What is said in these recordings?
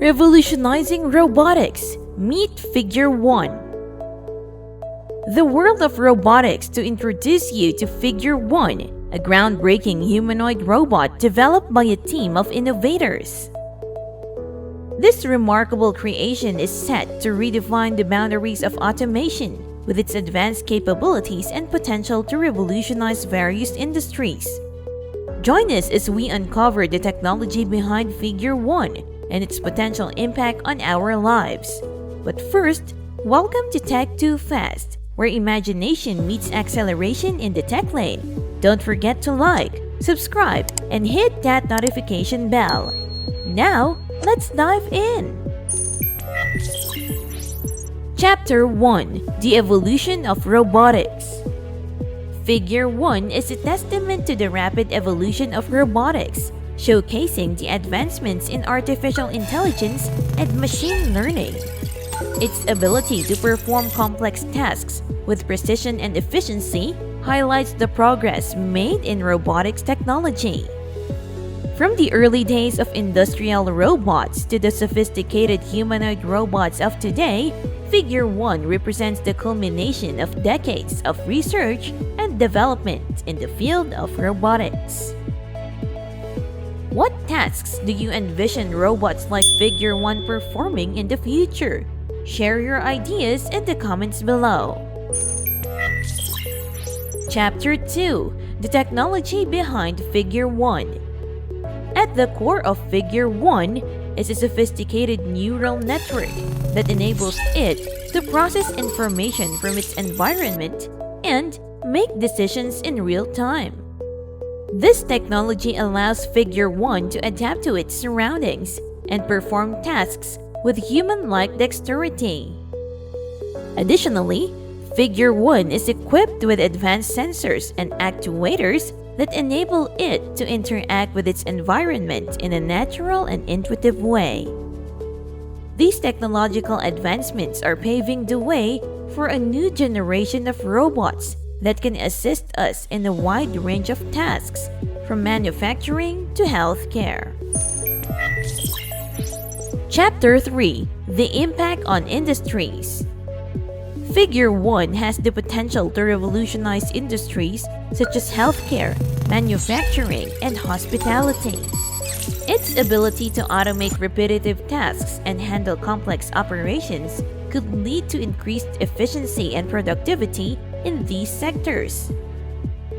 Revolutionizing robotics. Meet Figure 1. The world of robotics to introduce you to Figure 1, a groundbreaking humanoid robot developed by a team of innovators. This remarkable creation is set to redefine the boundaries of automation with its advanced capabilities and potential to revolutionize various industries. Join us as we uncover the technology behind Figure 1 and its potential impact on our lives. But first, welcome to Tech Too Fast, where imagination meets acceleration in the tech lane. Don't forget to like, subscribe, and hit that notification bell. Now, let's dive in! Chapter 1: The Evolution of Robotics. Figure 1 is a testament to the rapid evolution of robotics, showcasing the advancements in artificial intelligence and machine learning. Its ability to perform complex tasks with precision and efficiency highlights the progress made in robotics technology. From the early days of industrial robots to the sophisticated humanoid robots of today, Figure 1 represents the culmination of decades of research and development in the field of robotics. What tasks do you envision robots like Figure 1 performing in the future? Share your ideas in the comments below. Chapter 2: The Technology Behind Figure 1. At the core of Figure 1 is a sophisticated neural network that enables it to process information from its environment and make decisions in real time. This technology allows Figure 1 to adapt to its surroundings and perform tasks with human-like dexterity. Additionally, Figure 1 is equipped with advanced sensors and actuators that enable it to interact with its environment in a natural and intuitive way. These technological advancements are paving the way for a new generation of robots that can assist us in a wide range of tasks, from manufacturing to healthcare. Chapter 3: The Impact on Industries. Figure 1 has the potential to revolutionize industries such as healthcare, manufacturing, and hospitality. Its ability to automate repetitive tasks and handle complex operations could lead to increased efficiency and productivity in these sectors.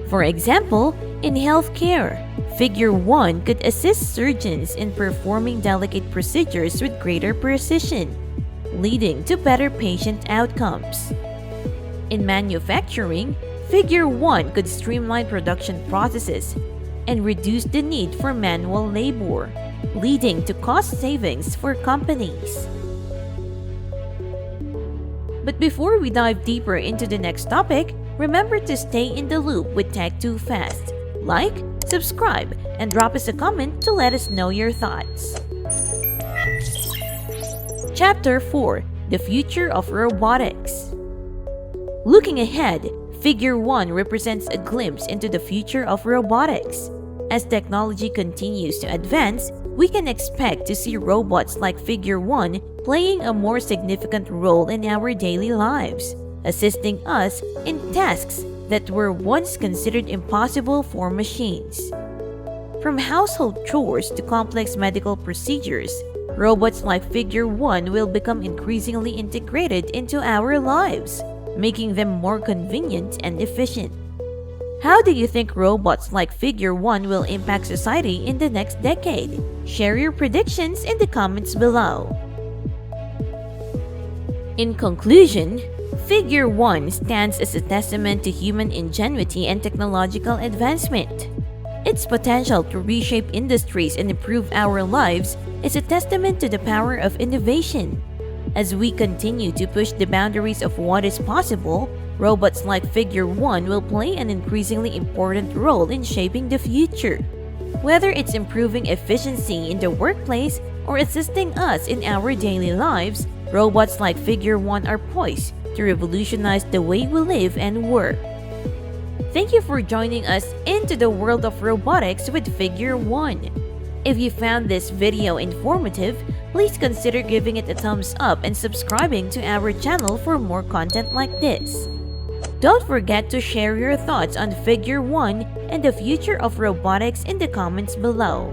For example, in healthcare, Figure 1 could assist surgeons in performing delicate procedures with greater precision, leading to better patient outcomes. In manufacturing, Figure 1 could streamline production processes and reduce the need for manual labor, leading to cost savings for companies. But before we dive deeper into the next topic, remember to stay in the loop with Tech Too Fast. Like, subscribe, and drop us a comment to let us know your thoughts. Chapter 4: The Future of Robotics. Looking ahead, Figure 1 represents a glimpse into the future of robotics. As technology continues to advance, we can expect to see robots like Figure 1 playing a more significant role in our daily lives, assisting us in tasks that were once considered impossible for machines. From household chores to complex medical procedures, robots like Figure 1 will become increasingly integrated into our lives, making them more convenient and efficient. How do you think robots like Figure 1 will impact society in the next decade? Share your predictions in the comments below. In conclusion, Figure 1 stands as a testament to human ingenuity and technological advancement. Its potential to reshape industries and improve our lives is a testament to the power of innovation. As we continue to push the boundaries of what is possible, robots like Figure 1 will play an increasingly important role in shaping the future. Whether it's improving efficiency in the workplace or assisting us in our daily lives, robots like Figure 1 are poised to revolutionize the way we live and work. Thank you for joining us into the world of robotics with Figure 1. If you found this video informative, please consider giving it a thumbs up and subscribing to our channel for more content like this. Don't forget to share your thoughts on Figure 1 and the future of robotics in the comments below.